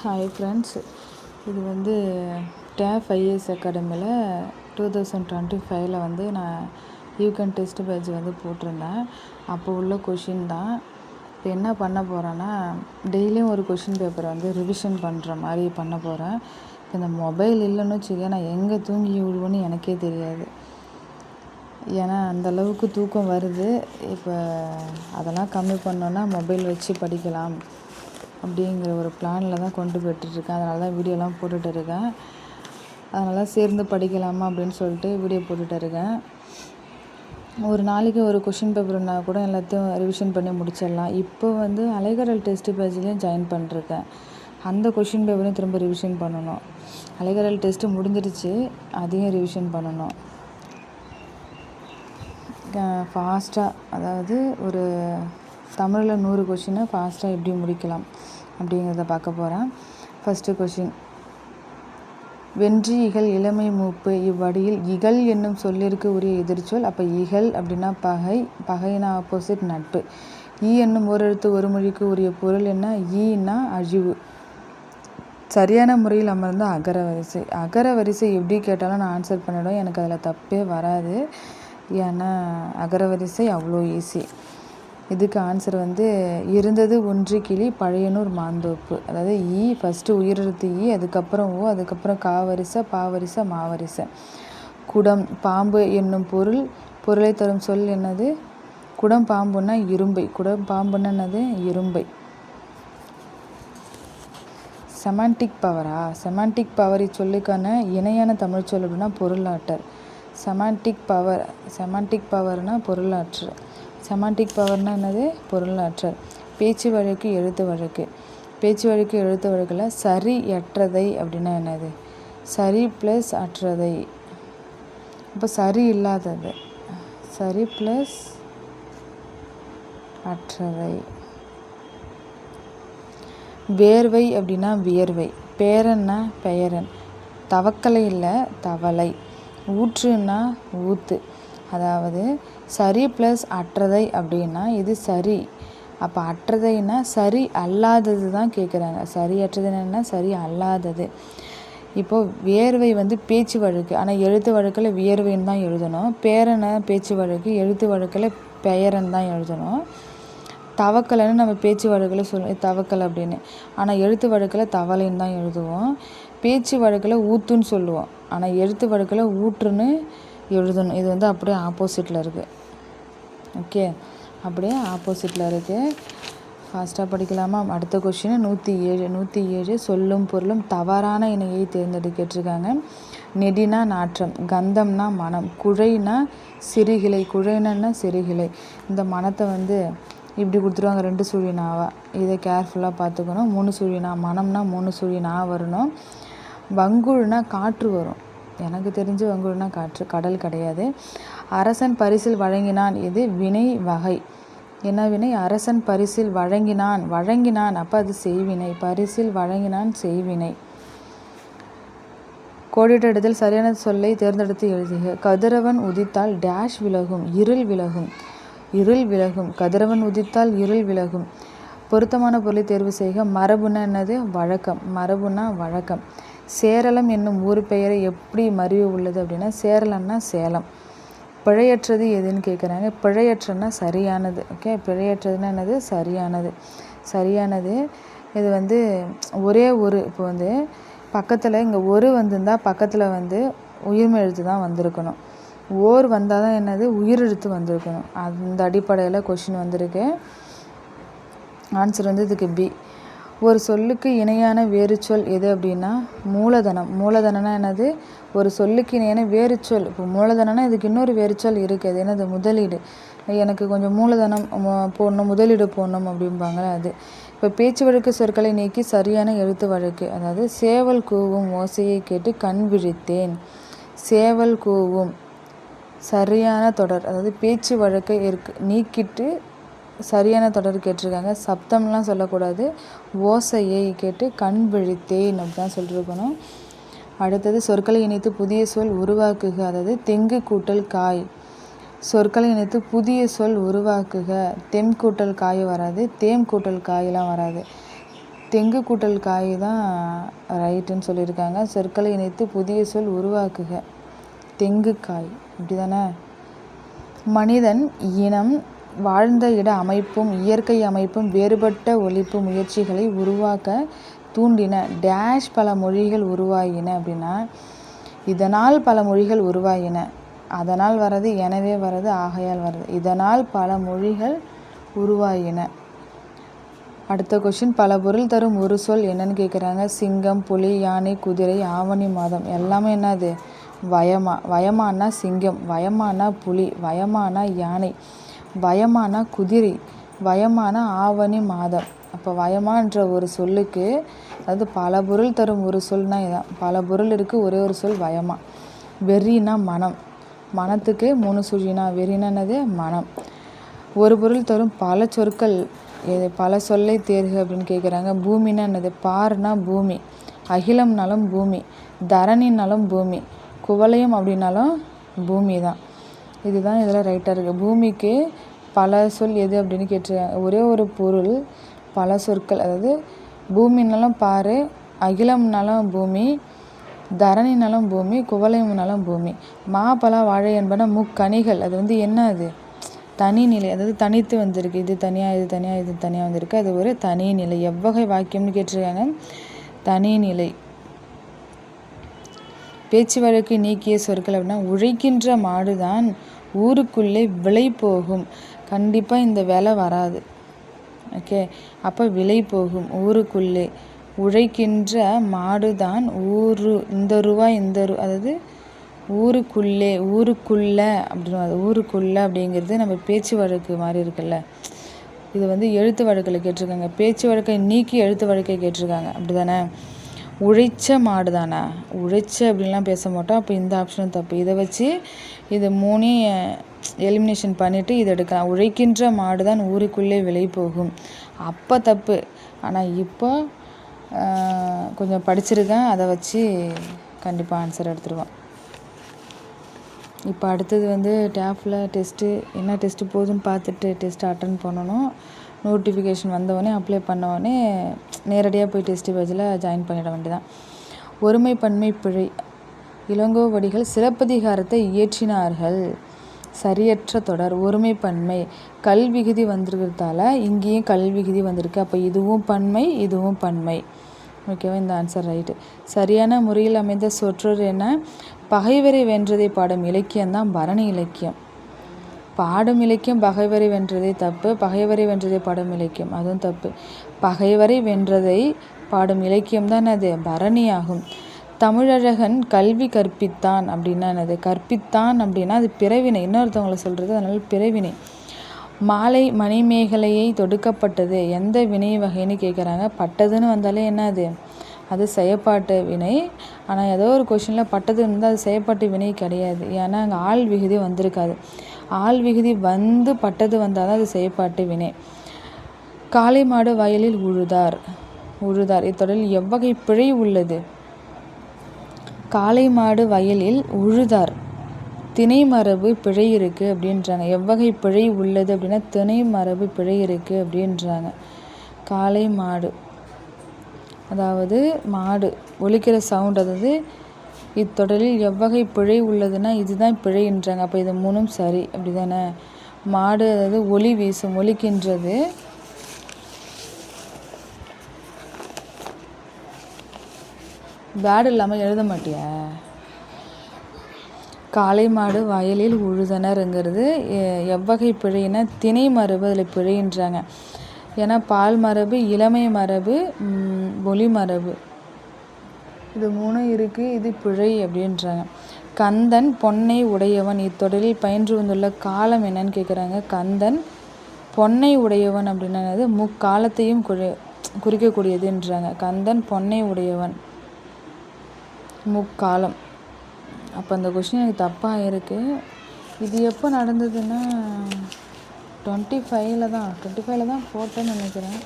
Hi friends, இது வந்து டேஃப் IAS அகாடமியில் 2025 வந்து நான் யூகன் டெஸ்ட் பேட்ச் வந்து போட்டிருந்தேன். அப்போ உள்ள கொஷின் தான். இப்போ என்ன பண்ண போகிறேன்னா, டெய்லியும் ஒரு கொஷின் பேப்பரை வந்து ரிவிஷன் பண்ணுற மாதிரி பண்ண போகிறேன். இப்போ இந்த மொபைல் இல்லைன்னு வச்சுக்க, நான் எங்கே தூங்கி விடுவேன்னு எனக்கே தெரியாது. ஏன்னா அந்தளவுக்கு தூக்கம் வருது. இப்போ அதெல்லாம் கம்மி பண்ணோன்னா மொபைல் வச்சு படிக்கலாம் அப்படிங்கிற ஒரு பிளானில் தான் கொண்டு போய்ட்டுருக்கேன். அதனால தான் வீடியோலாம் போட்டுகிட்டு இருக்கேன். அதனால் சேர்ந்து படிக்கலாமா அப்படின்னு சொல்லிட்டு வீடியோ போட்டுகிட்டு இருக்கேன். ஒரு நாளைக்கு ஒரு கொஷின் பேப்பர்னா கூட எல்லாத்தையும் ரிவிஷன் பண்ணி முடிச்சிடலாம். இப்போ வந்து அலைகடல் டெஸ்ட் பேஜ்லேயும் ஜாயின் பண்ணிருக்கேன். அந்த கொஷின் பேப்பரையும் திரும்ப ரிவிஷன் பண்ணணும். அலைகடல் டெஸ்ட்டு முடிஞ்சிருச்சு, அதையும் ரிவிஷன் பண்ணணும். ஃபாஸ்ட்டாக, அதாவது ஒரு தமிழில் 100 கொஷினை ஃபாஸ்ட்டாக எப்படி முடிக்கலாம் அப்படிங்கிறத பார்க்க போகிறேன். ஃபஸ்ட்டு கொஷின்: வென்றி இகல் இளமை மூப்பு இவ்வடியில் இகல் என்னும் சொல்லிற்கு உரிய எதிர்ச்சொல். அப்போ இகல் அப்படின்னா பகை, பகைனா ஆப்போசிட் நட்பு. என்னும் ஓரெழுத்து ஒரு மொழிக்கு உரிய பொருள் என்ன? ஈன்னா அழிவு. சரியான முறையில் அமர்ந்த அகர வரிசை. அகர வரிசை எப்படி கேட்டாலும் நான் ஆன்சர் பண்ணிவிடுவேன். எனக்கு அதில் தப்பே வராது. ஏன்னா அகர வரிசை அவ்வளோ ஈஸி. இதுக்கு ஆன்சர் வந்து இருந்தது ஒன்று கிளி பழையனூர் மாந்தோப்பு. அதாவது ஃபஸ்ட்டு உயிரெழுத்து அதுக்கப்புறம் ஓ, அதுக்கப்புறம் கா வரிசை, பா வரிசை, மா வரிசை. குடம் பாம்பு என்னும் பொருளை தரும் சொல் என்னது? குடம் பாம்புன்னா இரும்பை. குடம் பாம்புன்னா என்னது? இரும்பை. செமாண்டிக் பவரா? செமாண்டிக் பவர் இச்சொல்லுக்கான இணையான தமிழ் சொல் அப்படின்னா பொருளாற்றல். செமாண்டிக் பவர்னால் பொருளாற்றல். செமாண்டிக் பவர்னால் என்னது? பொருளாற்றல். பேச்சு வழக்கு எழுத்து வழக்கு. பேச்சு வழக்கு எழுத்து வழக்கில் சரி அற்றதை அப்படின்னா என்னது? சரி ப்ளஸ் அற்றதை. இப்போ சரி இல்லாதது. சரி ப்ளஸ் அற்றதை. வேர்வை அப்படின்னா வியர்வை. பேரன்னா பெயரன். தவக்கலை இல்லை, தவளை. ஊற்றுன்னா ஊத்து. அதாவது சரி ப்ளஸ் அற்றதை அப்படின்னா இது சரி. அப்போ அற்றதைன்னா சரி அல்லாதது தான் கேட்குறாங்க. சரி அற்றதுன்னா சரி அல்லாதது. இப்போது வேர்வை வந்து பேச்சு வழக்கு, ஆனால் எழுத்து வழக்கில் வியர்வைன்னு தான் எழுதணும். பேரனை பேச்சு வழக்கு, எழுத்து வழக்கில் பெயரன் தான் எழுதணும். தவக்கலைன்னு நம்ம பேச்சு வழக்கில் தவக்கலை அப்படின்னு, ஆனால் எழுத்து வழக்கில் தவளைன்னு தான் எழுதுவோம். பேச்சு வழக்கில் ஊத்துன்னு சொல்லுவோம், ஆனால் எழுத்து வழக்கில் ஊற்றுன்னு எழுதணும். இது வந்து அப்படியே ஆப்போசிட்டில் இருக்குது. ஓகே, அப்படியே ஆப்போசிட்டில் இருக்குது. ஃபாஸ்ட்டாக படிக்கலாமா? அடுத்த கொஷின் 107 சொல்லும் பொருளும் தவறான இணையை தேர்ந்தெடுக்க கேட்டிருக்காங்க. நெடினா நாற்றம், கந்தம்னா மனம், குழைனா சிறுகிளை. குழைனா சிறுகிளை. இந்த மனத்தை வந்து இப்படி கொடுத்துருவாங்க 2 சுழி நாவா. இதை கேர்ஃபுல்லாக பார்த்துக்கணும். 3 சுழி நா. மனம்னா 3 சுழி நா வரணும். வங்குழ்னா காற்று வரும். எனக்கு தெரிஞ்சு வங்குழ்னா காற்று, கடல் கிடையாது. அரசன் பரிசில் வழங்கினான். இது வினை வகை. என்ன வினை? அரசன் பரிசில் வழங்கினான். அப்போ அது செய்வினை. பரிசில் வழங்கினான் செய்வினை. கோடிட்ட இடத்தில் சரியான சொல்லை தேர்ந்தெடுத்து எழுதுக. கதிரவன் உதித்தால் டேஷ் விலகும். இருள் விலகும். கதிரவன் உதித்தால் இருள் விலகும். பொருத்தமான பொருளை தேர்வு செய்க. மரபுனா என்னது? வழக்கம். சேரளம் என்னும் ஊர் பெயரை எப்படி மருவி உள்ளது அப்படின்னா சேரளம்னா சேலம். பிழையற்றது எதுன்னு கேட்குறாங்க. பிழையற்றன்னா சரியானது. ஓகே, பிழையற்றதுன்னா என்னது? சரியானது. இது வந்து ஒரே ஒரு, இப்போ வந்து பக்கத்தில் இங்கே ஒரு வந்திருந்தால் பக்கத்தில் வந்து உயிர்மை எழுத்து தான் வந்திருக்கணும். ஓர் வந்தால் தான் என்னது? உயிரெழுத்து வந்திருக்கணும். அந்த அடிப்படையில் கொஷின் வந்திருக்கு. ஆன்சர் வந்து இதுக்கு பி. ஒரு சொல்லுக்கு இணையான வேறு சொல் எது அப்படின்னா மூலதனம். மூலதனம்னா என்னது? ஒரு சொல்லுக்கு இணையான வேறு சொல். இப்போ மூலதனம்னா இதுக்கு இன்னொரு வேறு சொல் இருக்குது. அது என்னது? முதலீடு. எனக்கு கொஞ்சம் மூலதனம் போடணும், முதலீடு போடணும் அப்படிம்பாங்களே அது. இப்போ பேச்சு வழக்கு சொற்களை நீக்கி சரியான எழுத்து வழக்கு. அதாவது சேவல் கூவும் ஓசையை கேட்டு கண் விழித்தேன். சேவல் கூவும் சரியான தொடர். அதாவது பேச்சு வழக்கை நீக்கிட்டு சரியான தொடர் கேட்டிருக்காங்க. சப்தம்லாம் சொல்லக்கூடாது. ஓசையை கேட்டு கண் விழித்தேன் அப்படி தான் சொல்லியிருக்கணும். அடுத்தது சொற்களை இணைத்து புதிய சொல் உருவாக்குக. அதாவது தெங்கு கூட்டல் காய். சொற்களை இணைத்து புதிய சொல் உருவாக்குக. தெம் கூட்டல் காய் வராது, தேம் கூட்டல் காயெலாம் வராது. தெங்கு கூட்டல் காய் தான் ரைட்டுன்னு சொல்லியிருக்காங்க. சொற்களை இணைத்து புதிய சொல் உருவாக்குக. தெங்கு காய் இப்படி தானே. மனிதன் இனம் வாழ்ந்த இட அமைப்பும் இயற்கை அமைப்பும் வேறுபட்ட ஒழிப்பு முயற்சிகளை உருவாக்க தூண்டின டேஷ் பல மொழிகள் உருவாகின அப்படின்னா, இதனால் பல மொழிகள் உருவாகின. அதனால் வர்றது எனவே வர்றது ஆகையால் வர்றது. இதனால் பல மொழிகள் உருவாகின. அடுத்த கொஷின், பல பொருள் தரும் ஒரு சொல் என்னன்னு கேட்குறாங்க. சிங்கம், புலி, யானை, குதிரை, ஆவணி மாதம். எல்லாமே என்னது? வயமா. வயமானா சிங்கம், வயமானா புலி, வயமானா யானை, வயமானா குதிரை, வயமானா ஆவணி மாதம். அப்போ வயமான்ற ஒரு சொல்லுக்கு, அதாவது பல பொருள் தரும் ஒரு சொல்னா இதான். பல பொருள் இருக்குது, ஒரே ஒரு சொல் வயமா. வெறினா மனம், மனத்துக்கு 3 சுழினா வெறினா என்னது? மனம். ஒரு பொருள் தரும் பல சொற்கள் பல சொல்லை தேர்க அப்படின்னு கேட்குறாங்க. பூமின்னா என்னது? பார்னா பூமி, அகிலம்னாலும் பூமி, தரணினாலும் பூமி, குவளையம் அப்படின்னாலும் பூமி தான். இதுதான் இதில் ரைட்டாக இருக்குது. பூமிக்கு பல சொல் எது அப்படின்னு கேட்டிருக்காங்க. ஒரே ஒரு பொருள் பல சொற்கள், அதாவது பூமினாலும் பாரு, அகிலம்னாலும் பூமி, தரணினாலும் பூமி, குவளையம்னாலும் பூமி. மாப்பழா வாழை என்பன முக்கணிகள். அது என்ன? அது தனிநிலை, அதாவது தனித்து வந்திருக்கு. இது தனியாக இது தனியாக இது தனியாக வந்திருக்கு. அது ஒரு தனிநிலை. எவ்வகை வாக்கியம்னு கேட்டிருக்காங்க. தனிநிலை. பேச்சு வழக்கு நீக்கிய சொற்கள் அப்படின்னா, உழைக்கின்ற மாடுதான் ஊருக்குள்ளே விலை போகும். கண்டிப்பாக இந்த விலை வராது. ஓகே, அப்போ விலை போகும். ஊருக்குள்ளே உழைக்கின்ற மாடுதான் இந்த ரூபாய் இந்த அதாவது ஊருக்குள்ளே ஊருக்குள்ள அப்படின்னு, ஊருக்குள்ள அப்படிங்கிறது நம்ம பேச்சு வழக்கு மாதிரி இருக்குல்ல. இது எழுத்து வழக்கில் கேட்டிருக்காங்க. பேச்சு வழக்கை நீக்கி எழுத்து வழக்கை கேட்டிருக்காங்க. அப்படி தானே. உழைச்ச மாடு தானே. உழைச்ச அப்படின்லாம் பேச மாட்டோம். அப்போ இந்த ஆப்ஷனும் தப்பு. இதை வச்சு இது 3 எலிமினேஷன் பண்ணிவிட்டு இதை எடுக்கலாம். உழைக்கின்ற மாடு தான் ஊருக்குள்ளே விலை போகும். அப்போ தப்பு. ஆனால் இப்போ கொஞ்சம் படிச்சிருக்கேன், அதை வச்சு கண்டிப்பாக ஆன்சர் எடுத்துருவோம். இப்போ அடுத்தது டேஃபில் டெஸ்ட்டு, என்ன டெஸ்ட்டு போகுதுன்னு பார்த்துட்டு டெஸ்ட்டு அட்டன் பண்ணணும். நோட்டிஃபிகேஷன் வந்தவொடனே அப்ளை பண்ணவொடனே நேரடியாக போய் டெஸ்ட் பேஜில் ஜாயின் பண்ணிட வேண்டியதான். ஒருமை பன்மை பிழை. இளங்கோவடிகள் சிலப்பதிகாரத்தை இயற்றினார்கள். சரியற்ற தொடர். ஒருமை பன்மை. கல்விகுதி வந்திருக்கிறதால இங்கேயும் கல்விகுதி வந்திருக்கு. அப்போ இதுவும் பன்மை இதுவும் பன்மை. ஓகேவா? இந்த ஆன்சர் ரைட்டு. சரியான முறையில் அமைந்த சொற்றொடர் என்ன? பகைவரை வென்றதை பாடும் இலக்கியம்தான் பரணி இலக்கியம். பாடும் இலக்கியம் பகைவரை வென்றதை தப்பு. பகைவரை வென்றதை பாடும் இலக்கியம் அதுவும் தப்பு. பகைவரை வென்றதை பாடும் இலக்கியம் தான் அது பரணி ஆகும். தமிழழகன் கல்வி கற்பித்தான் அப்படின்னா என்னது? கற்பித்தான் அப்படின்னா அது பிறவினை, இன்னொருத்தவங்களை சொல்கிறது, அதனால பிறவினை. மாலை மணிமேகலையை தொடுக்கப்பட்டது எந்த வினை வகைன்னு கேட்குறாங்க. பட்டதுன்னு வந்தாலே என்ன அது செயற்பாட்டு வினை. ஆனால் ஏதோ ஒரு கொஷினில் பட்டது இருந்தால் அது செயற்பாட்டு வினை கிடையாது. ஏன்னா அங்கே ஆள் விகுதி வந்திருக்காது. ஆள் விகுதி வந்து பட்டது வந்தால் தான் அது செயற்பாட்டு வினை. காளை மாடு வயலில் உழுதார். இத்தொடரில் எவ்வகை பிழை உள்ளது? காளை மாடு வயலில் உழுதார், திணை மரபு பிழை இருக்குது அப்படின்றாங்க. எவ்வகை பிழை உள்ளது அப்படின்னா திணை மரபு பிழை இருக்குது அப்படின்றாங்க. காளை மாடு, அதாவது மாடு ஒலிக்கிற சவுண்ட், அதாவது இத்தொடரில் எவ்வகை பிழை உள்ளதுன்னா இதுதான் பிழைன்றாங்க. அப்போ இது 3ம் சரி. அப்படி தானே. மாடு அதாவது ஒலி வீசும், ஒலிக்கின்றது. பேடு இல்லாமல் எழுத மாட்டியா? காளை மாடு வயலில் உழுதனருங்கிறது எவ்வகை பிழைன்னா திணை மரபு அதில் பிழைன்றாங்க. ஏன்னா பால் மரபு, இளமை மரபு, ஒலி மரபு, இது 3 இருக்குது, இது பிழை அப்படின்றாங்க. கந்தன் பொன்னை உடையவன். இத்தொடரில் பயின்று வந்துள்ள காலம் என்னன்னு கேட்குறாங்க. கந்தன் பொன்னை உடையவன் அப்படின்னா முக்காலத்தையும் குறிக்கக்கூடியதுன்றாங்க. கந்தன் பொன்னை உடையவன் முக்காலம். அப்போ அந்த கொஷின் எனக்கு தப்பாக இருக்குது. இது எப்போ நடந்ததுன்னா 25 தான் போட்டேன்னு நினைக்கிறேன்.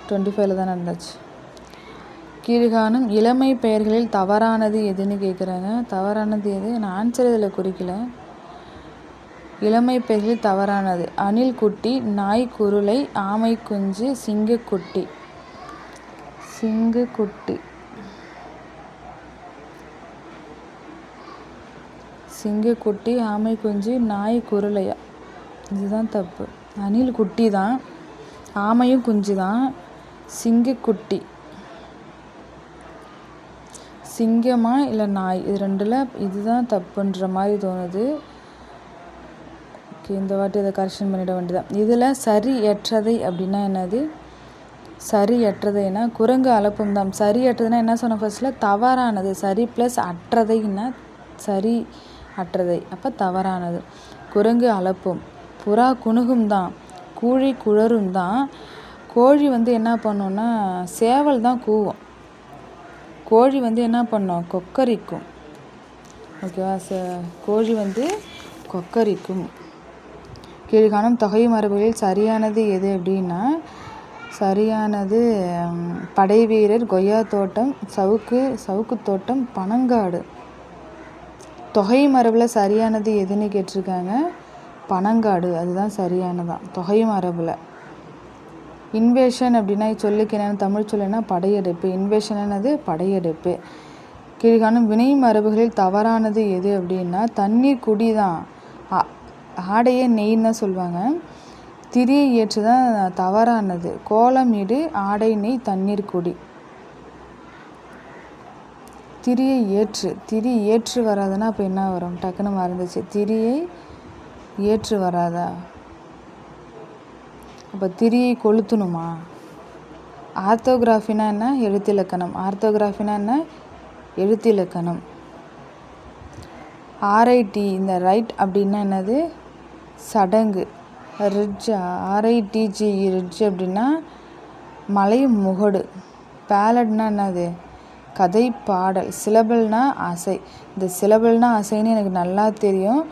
25 தான் நடந்துச்சு. கீழ்காணும் இளமை பெயர்களில் தவறானது எதுன்னு கேட்குறாங்க. தவறானது எது? நான் ஆன்சர் இதில் குறிக்கல. இளமை பெயர்களில் தவறானது. அணில் குட்டி, நாய் குருளை, ஆமை குஞ்சு, சிங்கக்குட்டி. சிங்கக்குட்டி சிங்கக்குட்டி, ஆமை குஞ்சு, நாய் குருளையா? இதுதான் தப்பு. அணில் குட்டி தான், ஆமையும் குஞ்சு தான். சிங்கக்குட்டி சிங்கமா இல்லை நாய், இது ரெண்டில் இதுதான் தப்புன்ற மாதிரி தோணுது. ஓகே, இந்த வாட்டி அதை கரெக்ஷன் பண்ணிட வேண்டியதான். இதில் சரியற்றதை அப்படின்னா என்னது? சரியற்றதைன்னா குரங்கு அலப்பும் தான். சரியற்றதுன்னா என்ன சொன்ன ஃபர்ஸ்ட்டில்? தவறானது. சரி ப்ளஸ் அற்றதைன்னா சரி அற்றதை, அப்போ தவறானது. குரங்கு அலப்பும், புறா குணுகும் தான், கூழி குழரும் தான். கோழி என்ன பண்ணுன்னா சேவல் தான் கூவும். கோழி என்ன பண்ணும்? கொக்கரிக்கும். ஓகேவா? கோழி கொக்கரிக்கும். கீழ்காணும் தொகை மரபுகளில் சரியானது எது அப்படின்னா, சரியானது படைவீரர், கொய்யா தோட்டம், சவுக்கு தோட்டம், பனங்காடு. தொகை மரபில் சரியானது எதுன்னு கேட்டிருக்காங்க? பனங்காடு, அதுதான் சரியானதான் தொகை மரபில். இன்வேஷன் அப்படின்னா சொல்லுக்கு என்னென்னு தமிழ் சொல்லுன்னா படையெடுப்பு. இன்வேஷன் என்னது? படையெடுப்பு. கீழ்காணும் வினை மரபுகளில் தவறானது எது அப்படின்னா தண்ணீர் குடி தான். ஆடையை நெய்ன்னு தான் சொல்லுவாங்க. திரியை ஏற்று தான் தவறானது. கோலமிடு, ஆடை நெய், தண்ணீர் குடி. திரியை ஏற்று, திரி ஏற்று வராதுன்னா அப்போ என்ன வரும்? டக்குன்னு மறந்துச்சு. திரியை ஏற்று வராதா? அப்போ திரியை கொளுத்தணுமா? ஆர்த்தோகிராஃபினா என்ன? எழுத்திலக்கணம். ஆர்த்தோகிராஃபினா என்ன? எழுத்திலக்கணம். ஆர்ஐடி, இந்த ரைட் அப்படின்னா என்னது? சடங்கு. ரிட்ஜா? ஆர்ஐடிஜி, ரிட்ஜ் அப்படின்னா மலை முகடு. பேலட்னா என்னது? கதை பாடல். சிலபிள்னா அசை. இந்த சிலபிள்னா அசைன்னு எனக்கு நல்லா தெரியும்.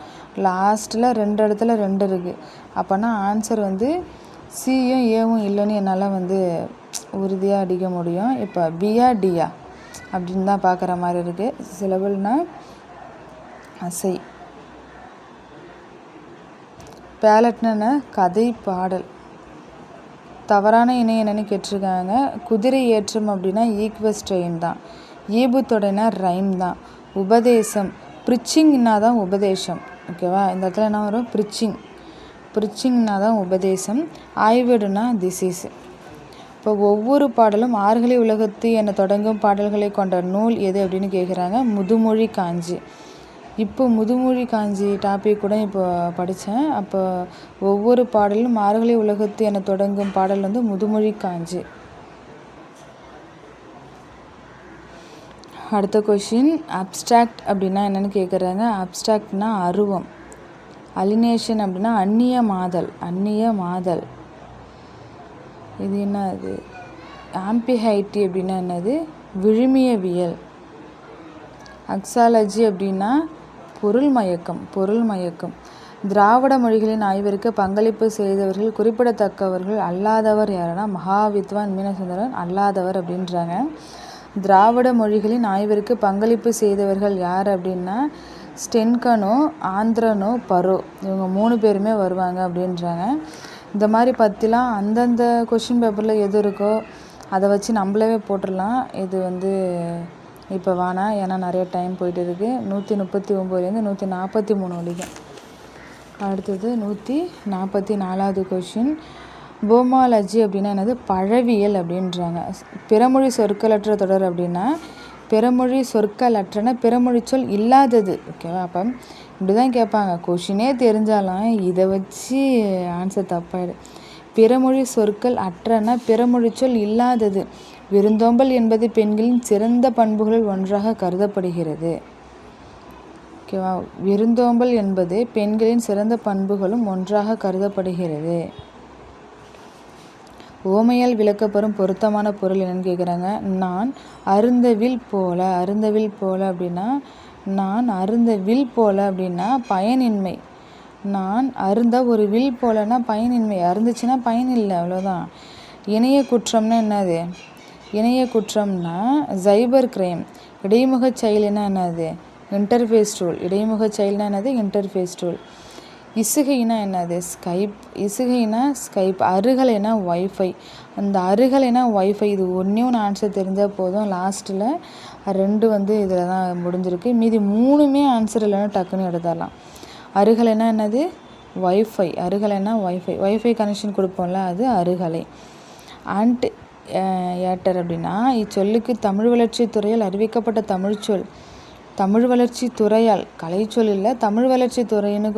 லாஸ்ட்டில் 2 இடத்துல 2 இருக்குது. அப்போனா ஆன்சர் சியும் ஏவும் இல்லைன்னு என்னால் உறுதியாக அடிக்க முடியும். இப்போ பியா டியா அப்படின்னு தான் பார்க்குற மாதிரி இருக்குது. சிலபிள்னா அசை. பேலட்னா கதை பாடல். தவறான இணை என்னன்னு கேட்டிருக்காங்க. குதிரை ஏற்றம் அப்படின்னா ஈக்வஸ்ட்ரெயின் தான். ஈபுத்தொடைனா ரைம் தான். உபதேசம், ப்ரிச்சிங்னா தான் உபதேசம். ஓகேவா? இந்த இடத்துல என்ன வரும்? ப்ரிச்சிங்னா தான் உபதேசம். ஆய்வேடுனா திசீஸ். இப்போ ஒவ்வொரு பாடலும் ஆறுகளை உலகத்து என தொடங்கும் பாடல்களை கொண்ட நூல் எது அப்படின்னு கேட்குறாங்க. முதுமொழி காஞ்சி. இப்போ முதுமொழி காஞ்சி டாபிக் கூட இப்போ படித்தேன். அப்போ ஒவ்வொரு பாடலும் ஆறுகளை உலகத்து என தொடங்கும் பாடல் முதுமொழி காஞ்சி. அடுத்த கொஷின், அப்ஸ்ட்ராக்ட் அப்படின்னா என்னென்னு கேட்குறாங்க. அப்ஸ்ட்ராக்ட்னா அருவம். அலினேஷன் அப்படின்னா அந்நிய மாதல். இது என்னது? ஆம்பிஹைட்டி அப்படின்னா என்னது? விழுமியவியல். அக்சாலஜி அப்படின்னா பொருள் மயக்கம். திராவிட மொழிகளின் ஆய்விற்கு பங்களிப்பு செய்தவர்கள் குறிப்பிடத்தக்கவர்கள் அல்லாதவர் யாருன்னா மகாவித்வான் மீனசுந்தரன் அல்லாதவர் அப்படின்றாங்க. திராவிட மொழிகளின் ஆய்விற்கு பங்களிப்பு செய்தவர்கள் யார் அப்படின்னா ஸ்டென்கனோ, ஆந்திரனோ, பரோ, இவங்க 3 பேருமே வருவாங்க அப்படின்றாங்க. இந்த மாதிரி பற்றிலாம் அந்தந்த கொஷின் பேப்பரில் எது இருக்கோ அதை வச்சு நம்மளவே போட்டுடலாம். இது இப்போ வேணாம், ஏன்னா நிறைய டைம் போயிட்டு இருக்குது. 139 143 வரைக்கும். அடுத்தது 144வது கொஷின், போமாலஜி அப்படின்னா என்னது? பழவியல் அப்படின்றாங்க. பிறமொழி சொற்களற்ற தொடர் அப்படின்னா பிறமொழி சொற்களற்றன பிறமொழி சொல் இல்லாதது. ஓகேவா? அப்போ இப்படி தான் கேட்பாங்க. கொஷினே தெரிஞ்சாலும் இதை வச்சு ஆன்சர் தப்பாயிடு. பிறமொழி சொற்கள் அற்றன பிறமொழி சொல் இல்லாதது. விருந்தோம்பல் என்பது பெண்களின் சிறந்த பண்புகளில் ஒன்றாக கருதப்படுகிறது. ஓகேவா? விருந்தோம்பல் என்பது பெண்களின் சிறந்த பண்புகளும் ஒன்றாக கருதப்படுகிறது. ஓமையால் விளக்கப்பெறும் பொருத்தமான பொருள் என்னன்னு கேட்குறாங்க. நான் அருந்தவில் போல அப்படின்னா நான் அருந்த வில் போல அப்படின்னா பயனின்மை. நான் அருந்த ஒரு வில் போலன்னா பயனின்மை. அருந்துச்சுன்னா பயன் இல்லை, அவ்வளோதான். இணைய குற்றம்னா என்னது? இணைய குற்றம்னா சைபர் கிரைம். இடைமுக செயல்னா என்னது? Interface rule. இடைமுக செயல்னா என்னது? Interface rule. இசுகைனா என்னது? ஸ்கைப். இசுகைனா ஸ்கைப். அருகலைனா ஒய்ஃபை. அந்த அருகலைனா ஒய்ஃபை. இது ஒன்றே ஒன்று ஆன்சர் தெரிஞ்சால் போதும். லாஸ்ட்டில் 2 இதில் தான் முடிஞ்சிருக்கு. மீதி 3மே ஆன்சர் இல்லைன்னா டக்குன்னு எடுத்துடலாம். அருகலைனா என்னது? ஒய்ஃபை. அருகலைனா ஒய்ஃபை. ஒய்ஃபை கனெக்ஷன் கொடுப்போம்ல, அது அருகலை. அண்ட் ஏட்டர் அப்படின்னா இச்சொல்லுக்கு தமிழ் வளர்ச்சி துறையால் அறிவிக்கப்பட்ட தமிழ்ச்சொல். தமிழ் வளர்ச்சி துறையால், கலைச்சொல் இல்லை, தமிழ் வளர்ச்சி துறைன்னு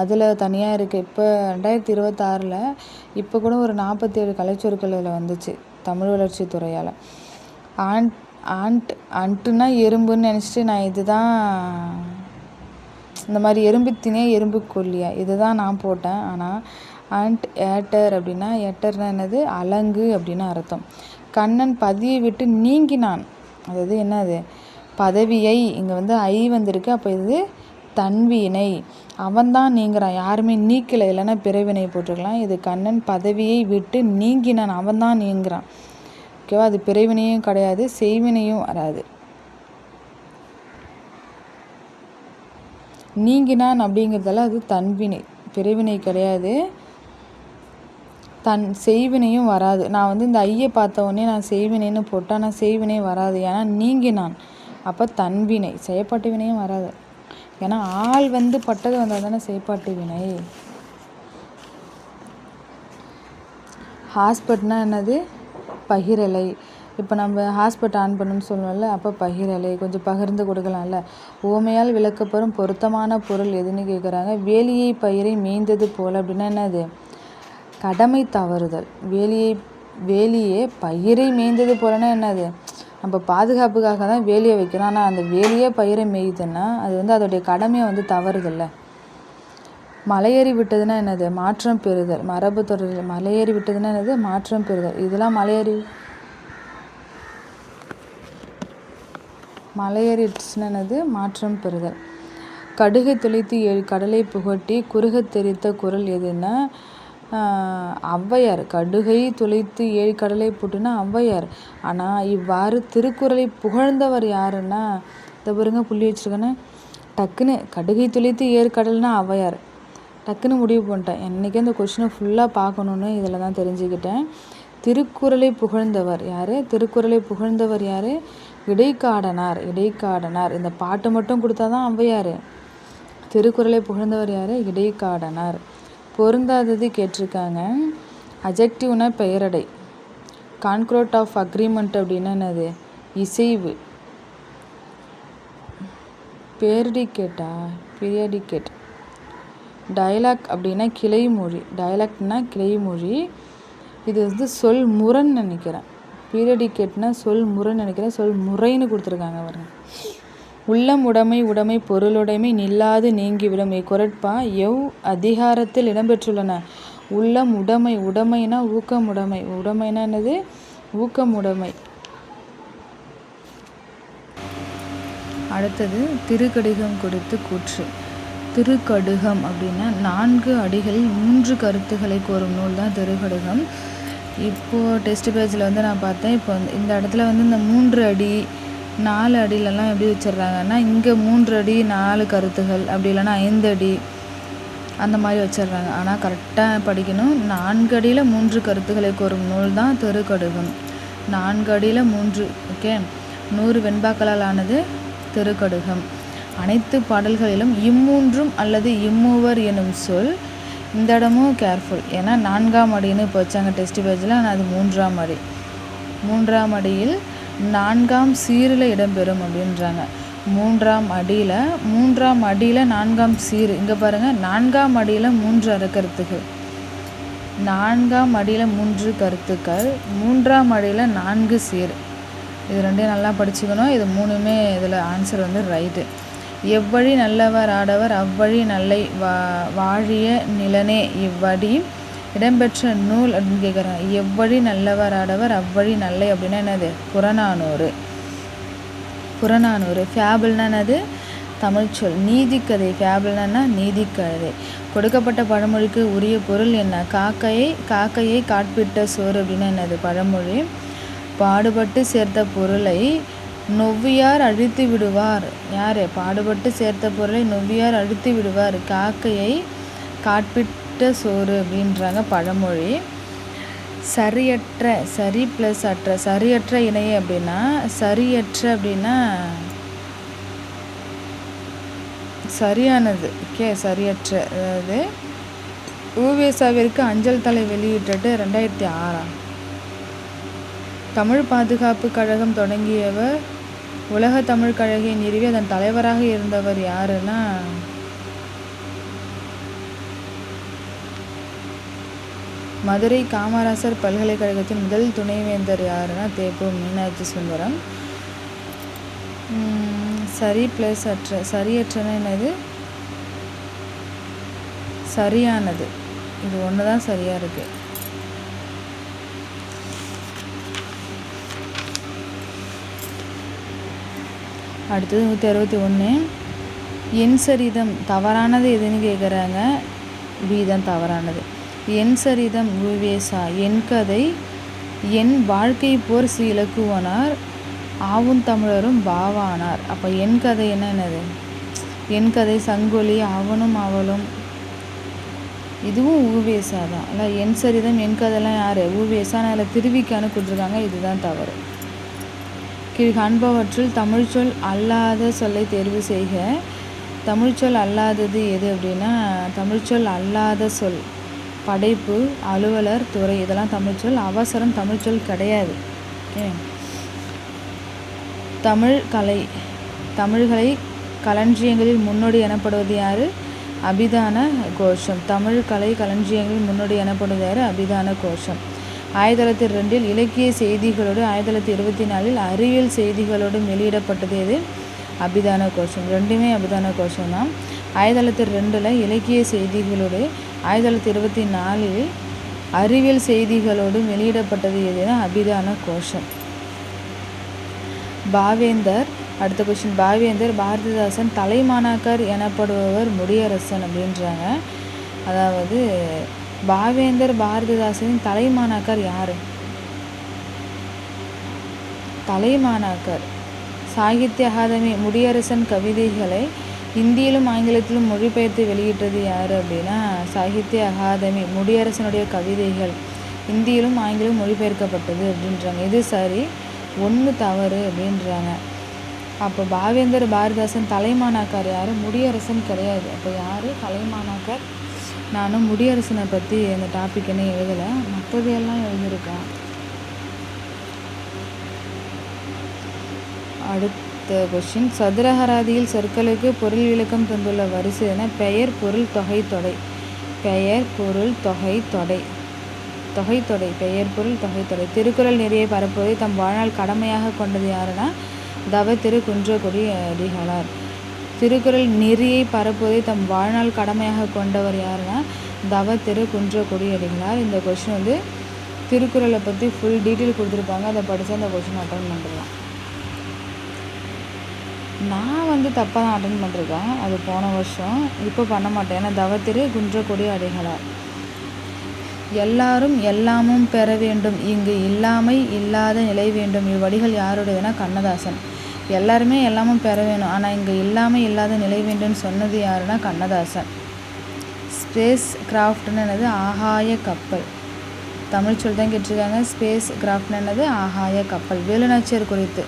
அதில் தனியாக இருக்குது. இப்போ 2026 இப்போ கூட ஒரு 47 கலைச்சொற்கள் இதில் வந்துச்சு தமிழ் வளர்ச்சி துறையால். அண்ட்டுனா எறும்புன்னு நினச்சிட்டு நான் இதுதான் இந்த மாதிரி எறும்பு திணியா எறும்பு கொல்லியா இதுதான் நான் போட்டேன். ஆனால் அண்ட் ஏட்டர் அப்படின்னா ஏட்டர்னா என்னது? அலங்கு அப்படின்னு அர்த்தம். கண்ணன் பதியை விட்டு நீங்கினான். அதாவது என்னது? பதவியை. இங்கே ஐ வந்திருக்கு. அப்போ இது தன்வினை. அவன்தான் நீங்கிறான், யாருமே நீக்கலை. இல்லைன்னா பிறவினை போட்டிருக்கலாம். இது கண்ணன் பதவியை விட்டு நீங்கினான், அவன்தான் நீங்கிறான். ஓகேவா? அது பிறவினையும் கிடையாது, செய்வினையும் வராது. நீங்கினான் அப்படிங்கிறதால அது தன்வினை, பிறவினை கிடையாது, செய்வினையும் வராது. நான் இந்த ஐயை பார்த்த உடனே நான் செய்வினைன்னு போட்டால் நான் செய்வினை வராது. ஏன்னா நீங்கினான், அப்போ தன்வினை. செயற்பாட்டு வினையும் வராது. ஏன்னா ஆள் பட்டது வந்தால் தானே செயற்பாட்டு வினை. ஹாஸ்பட்னா என்னது? பகிரலை. இப்போ நம்ம ஹாஸ்பட் ஆன் பண்ணணும்னு சொல்லணும்ல, அப்போ பகிரலை. கொஞ்சம் பகிர்ந்து கொடுக்கலாம்ல. ஓமையால் விளக்கப்பெறும் பொருத்தமான பொருள் எதுன்னு கேட்குறாங்க. வேலியை பயிரை மேய்ந்தது போல் அப்படின்னா என்னது? கடமை தவறுதல். வேலியே பயிரை மேய்ந்தது போலன்னா என்னது? நம்ம பாதுகாப்புக்காக தான் வேலியை வைக்கிறோம். ஆனால் அந்த வேலியே பயிரை மேய்துன்னா அது அதோடைய கடமையை தவறுதல்ல. மலையேறி விட்டதுன்னா என்னது? மாற்றம் பெறுதல். மரபு தொடர். மலையேறி விட்டதுன்னா என்னது? மாற்றம் பெறுதல். இதெல்லாம் மலையேறிடுச்சுன்னா என்னது? மாற்றம் பெறுதல். கடுகை தொலைத்து 7 கடலை புகட்டி குறுகத் தெரித்த குரல் எதுன்னா ஔவையார். கடுகை துளைத்து 7 கடலை போட்டுன்னா ஔவையார். ஆனால் இவ்வாறு திருக்குறளை புகழ்ந்தவர் யாருன்னா, இதை பாருங்க புள்ளி வச்சுருக்கேன்னு டக்குன்னு கடுகை துளைத்து 7 கடல்னா ஔவையார். டக்குன்னு முடிவு பண்ணிட்டேன். என்றைக்கே அந்த கொஸ்டினை ஃபுல்லாக பார்க்கணுன்னு இதில் தான் தெரிஞ்சுக்கிட்டேன். திருக்குறளை புகழ்ந்தவர் யார்? திருக்குறளை புகழ்ந்தவர் யார்? இடைக்காடனார். இடைக்காடனார். இந்த பாட்டு மட்டும் கொடுத்தா தான் ஔவையார். திருக்குறளை புகழ்ந்தவர் யார்? இடைக்காடனார். பொருந்தாதது கேட்டிருக்காங்க. அஜெக்டிவ்னா பெயரடை. கான்க்ரோட் ஆஃப் அக்ரிமெண்ட் அப்படின்னா என்னது? இசைவு. பீரியடிகேட். டயலாக் அப்படின்னா கிளைமொழி. டயலாக்ட்னா கிளைமொழி. இது சொல் முரண் நினைக்கிறேன். பீரியடிகேட்னா சொல் முரண் நினைக்கிறேன். சொல் முறைன்னு கொடுத்துருக்காங்க பாருங்க. உள்ளம் உடைமை பொருளுடைமை நில்லாது நீங்கிவிடும். இக்குறட்பா அதிகாரத்தில் இடம்பெற்றுள்ளன. உள்ளம் உடைமைனா ஊக்கமுடைமை. உடைமைனா என்னது? ஊக்கமுடைமை. அடுத்தது திருக்கடிகம் கொடுத்து கூற்று. திருக்கடுகம் அப்படின்னா 4 அடிகளில் 3 கருத்துக்களை கோரும் நூல் தான் திருக்கடுகம். இப்போது டெஸ்ட் பேஜில் நான் பார்த்தேன். இப்போ இந்த இடத்துல இந்த 3 அடி 4 அடியிலலாம் எப்படி வச்சிடுறாங்கன்னா, இங்கே 3 அடி 4 கருத்துகள், அப்படி இல்லைன்னா 5 அடி அந்த மாதிரி வச்சிடுறாங்க. ஆனால் கரெக்டாக படிக்கணும். 4 அடியில் 3 கருத்துக்களை கோரும் நூல் தான் திருக்கடுகம். 4 அடியில் 3. ஓகே. 100 வெண்பாக்களால் ஆனது திருக்கடுகம். அனைத்து பாடல்களிலும் இம்மூன்றும் அல்லது இம்மூவர் எனும் சொல். இந்த இடமும் கேர்ஃபுல். ஏன்னா 4ஆம் அடின்னு இப்போ வச்சாங்க டெஸ்ட் பேஜில். ஆனால் அது 3ஆம் அடி. 3ஆம் அடியில் 4ஆம் சீரில் இடம்பெறும் அப்படின்றாங்க. 3ஆம் அடியில் 4ஆம் சீர். இங்கே பாருங்கள், 4ஆம் அடியில் 3 அறக்கருத்துகள். 4ஆம் அடியில் 3 கருத்துக்கள். 3ஆம் அடியில் 4 சீர். இது ரெண்டையும் நல்லா படிச்சுக்கணும். இது 3மே இதில் ஆன்சர் ரைட்டு. எவ்வழி நல்லவர் ஆடவர் அவ்வழி நல்லை வாழிய நிலனே இவ்வடி இடம்பெற்ற நூல் அப்படின்னு கேட்குறாங்க. எவ்வழி நல்லவர் ஆடவர் அவ்வழி நல்லை அப்படின்னா என்னது? புறநானூறு. ஃபேபிள்னா என்னது? தமிழ்ச்சொல். நீதிக்கதை. ஃபேபிள்னா நீதிக்கதை. கொடுக்கப்பட்ட பழமொழிக்கு உரிய பொருள் என்ன? காக்கையை காட்பிட்ட சோறு அப்படின்னா என்னது? பழமொழி. பாடுபட்டு சேர்த்த பொருளை நொவ்வியார் அழித்து விடுவார். யார்? பாடுபட்டு சேர்த்த பொருளை நொவ்வியார் அழித்து விடுவார். காக்கையை காட்பிட்ட சோறு அப்படின்றாங்க பழமொழி. சரியற்ற, சரி ப்ளஸ் அற்ற, சரியற்ற இணைய அப்படின்னா சரியற்ற அப்படின்னா சரியானது. ஓகே, சரியற்ற. அதாவது உவேசாவிற்கு அஞ்சல் தலை வெளியிட்டது 2006. தமிழ் பாதுகாப்பு கழகம் தொடங்கியவர், உலக தமிழ் கழகை நிறுவி அதன் தலைவராக இருந்தவர் யாருன்னா மதுரை காமராசர் பல்கலைக்கழகத்தின் முதல் துணைவேந்தர் யாருன்னா தேப்பு மீனாட்சி சுந்தரம். சரி ப்ளஸ் அற்ற, சரியற்றனா என்னது? சரியானது. இது ஒன்று தான் சரியாக இருக்குது. அடுத்தது 161. என் சரிதம் தவறானது எதுன்னு கேட்குறாங்க. பி தான் தவறானது. என் சரிதம் உவேசா. என் கதை என் வாழ்க்கை போர் இலக்குவனார் ஆவும் தமிழரும் பாவானார். அப்போ என் கதை என்னது? என் கதை சங்கொலி அவனும் அவளும், இதுவும் உவேசா தான். இல்லை, என் சரிதம் என் கதைலாம் யார்? உவேசான்னு அதில் திருவிக்கான்னு கொடுத்துருக்காங்க. இதுதான் தவறு. கீழ்காண்பவற்றுள் தமிழ்ச்சொல் அல்லாத சொல்லை தேர்வு செய்க. தமிழ்ச்சொல் அல்லாதது எது அப்படின்னா தமிழ்ச்சொல் அல்லாத சொல் படைப்பு, அலுவலர், துறை, இதெல்லாம் தமிழ்ச்சொல். அவசரம் தமிழ்ச்சொல் கிடையாது. ஓகே. தமிழ் கலை, தமிழ்களை களஞ்சியங்களில் முன்னோடி எனப்படுவது யார்? அபிதான கோஷம். தமிழ் கலை களஞ்சியங்களில் முன்னோடி எனப்படுவது யார்? அபிதான கோஷம். 1902 இலக்கிய செய்திகளோடு 1924 அறிவியல் செய்திகளோடு வெளியிடப்பட்டது எது? அபிதான கோஷம். ரெண்டுமே அபிதான கோஷம் தான். 1902 இலக்கிய செய்திகளோடு 1924 அறிவியல் செய்திகளோடு வெளியிடப்பட்டது எதுனா அபிதான கோஷம். பாவேந்தர், அடுத்த கொஸ்டின். பாவேந்தர் பாரதிதாசன் தலைமாணாக்கர் எனப்படுபவர் முடியரசன் அப்படின்றாங்க. அதாவது பாவேந்தர் பாரதிதாசனின் தலைமாணாக்கர் யார்? தலைமாணாக்கர் சாகித்ய அகாதமி முடியரசன் கவிதைகளை இந்தியிலும் ஆங்கிலத்திலும் மொழிபெயர்த்து வெளியிட்டது யார் அப்படின்னா சாகித்ய அகாதமி. முடியரசனுடைய கவிதைகள் இந்தியிலும் ஆங்கிலம் மொழிபெயர்க்கப்பட்டது அப்படின்றாங்க. இது சரி, ஒன்று தவறு அப்படின்றாங்க. அப்போ பாவேந்தர் பாரதிதாசன் தலைமாணாக்கர் யார்? முடியரசன் கிடையாது. அப்போ யார் தலைமாணாக்கர்? நானும் முடியரசனை பற்றி அந்த டாபிக் என்ன எழுதலை, மற்றது எல்லாம் எழுதியிருக்கேன். அடுத்த கொஸ்டின். சதுரகராதியில் சொற்களுக்கு பொருள் விளக்கம் தந்துள்ள வரிசை என பெயர் பொருள் தொகை தொடை. பெயர் பொருள் தொகை தொடை. தொகைத்தொடை பெயர் பொருள் தொகைத்தொடை. திருக்குறள் நெறியை பரப்புவதை தம் வாழ்நாள் கடமையாக கொண்டது யாருன்னா தவ திரு குன்றக்குடி அடிகளார். திருக்குறள் நெறியை பரப்புவதை தம் வாழ்நாள் கடமையாக கொண்டவர் யாருன்னா தவ திரு குன்றக்குடி அடிகளார். இந்த கொஸ்டின் திருக்குறளை பற்றி ஃபுல் டீட்டெயில் கொடுத்துருப்பாங்க. அதை படித்தா அந்த கொஸ்டின் அட்டன் பண்ணிடலாம். நான் தப்பாக தான் அட்டன் பண்ணிருக்கேன். அது போன வருஷம். இப்போ பண்ண மாட்டேன். ஏன்னா தவ திரு குன்றக்குடி அடிகளார். எல்லாரும் எல்லாமும் பெற வேண்டும், இங்கு இல்லாமை இல்லாத நிலை வேண்டும். இவ்வடிகள் யாருடையதுன்னா கண்ணதாசன். எல்லாருமே எல்லாமும் பெற வேணும், ஆனால் இங்கே இல்லாமல் இல்லாத நிலை வேண்டும்னு சொன்னது யாருன்னா கண்ணதாசன். ஸ்பேஸ் கிராஃப்ட்னு என்னது? ஆகாய கப்பல். தமிழ் சொல் தான் கேட்டிருக்காங்க. ஸ்பேஸ் கிராஃப்ட்னு என்னது? ஆகாய கப்பல். வேலுநாச்சியார் குறித்து,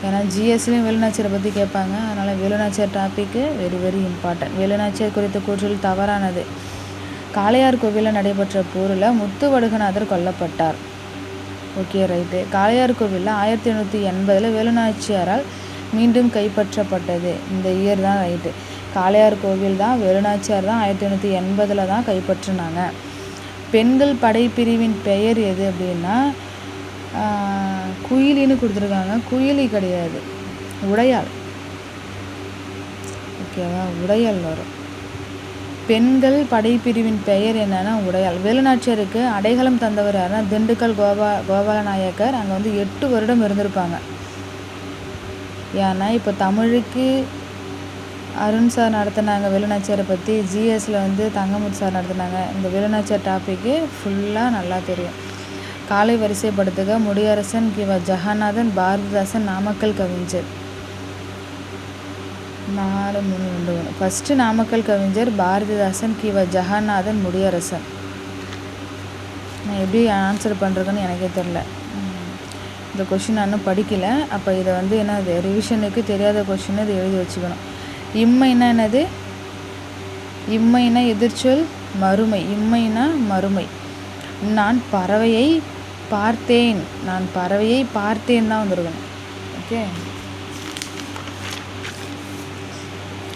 ஏன்னா ஜிஎஸ்லையும் வேலுநாச்சியாரை பற்றி கேட்பாங்க. அதனால் Velunachiyar topic very very important. Velunachiyar குறித்த கூற்றில் தவறானது. காளையார் கோவிலில் நடைபெற்ற போரில் முத்துவடுகநாதர் கொல்லப்பட்டார். Okay, right. காளையார் கோவிலில் 1880 வேலுநாச்சியாரால் மீண்டும் கைப்பற்றப்பட்டது. இந்த இயர் தான் ரைட்டு. காளையார் கோவில் தான், வேலுநாச்சியார் தான் 1880 தான் கைப்பற்றினாங்க. பெண்கள் படைப்பிரிவின் பெயர் எது அப்படின்னா குயிலின்னு கொடுத்துருக்காங்க. குயிலி கிடையாது, உடையாள். ஓகேவா? உடையாள் வரும். பெண்கள் படைப்பிரிவின் பெயர் என்னன்னா உடையாள். வேலுநாச்சியாருக்கு அடைக்கலம் தந்தவர் யாருன்னா திண்டுக்கல் கோபாலநாயக்கர். அங்கே 8 வருடம் இருந்திருப்பாங்க. ஏன்னா இப்போ தமிழுக்கு அருண் சார் நடத்தினாங்க வேலுநாச்சியாரை பற்றி. ஜிஎஸ்ல தங்கமுத்து சார் நடத்தினாங்க. இந்த வேலுநாச்சியார் டாப்பிக்கு ஃபுல்லாக நல்லா தெரியும். காலை வரிசைப்படுத்துக. முடியரசன், கிவ ஜெகநாதன், பாரதிதாசன், நாமக்கல் கவிஞர். 4 3 2 1. ஃபஸ்ட்டு நாமக்கல் கவிஞர் பாரதிதாசன், கிவ ஜெகநாதன், முடியரசன். நான் எப்படி ஆன்சர் பண்ணுறதுன்னு எனக்கே தெரில. இந்த கொஷின் நான் இன்னும் படிக்கலை. அப்போ இதை வந்து என்னது ரிவிஷனுக்கு தெரியாத கொஷின் இதை எழுதி வச்சுக்கணும். இம்மைனா என்னது? இம்மைனா எதிர்ச்சொல் மறுமை. இம்மைனா மறுமை. நான் பறவையை பார்த்தேன். நான் பறவையை பார்த்தேன் தான் வந்துருக்கணும். ஓகே.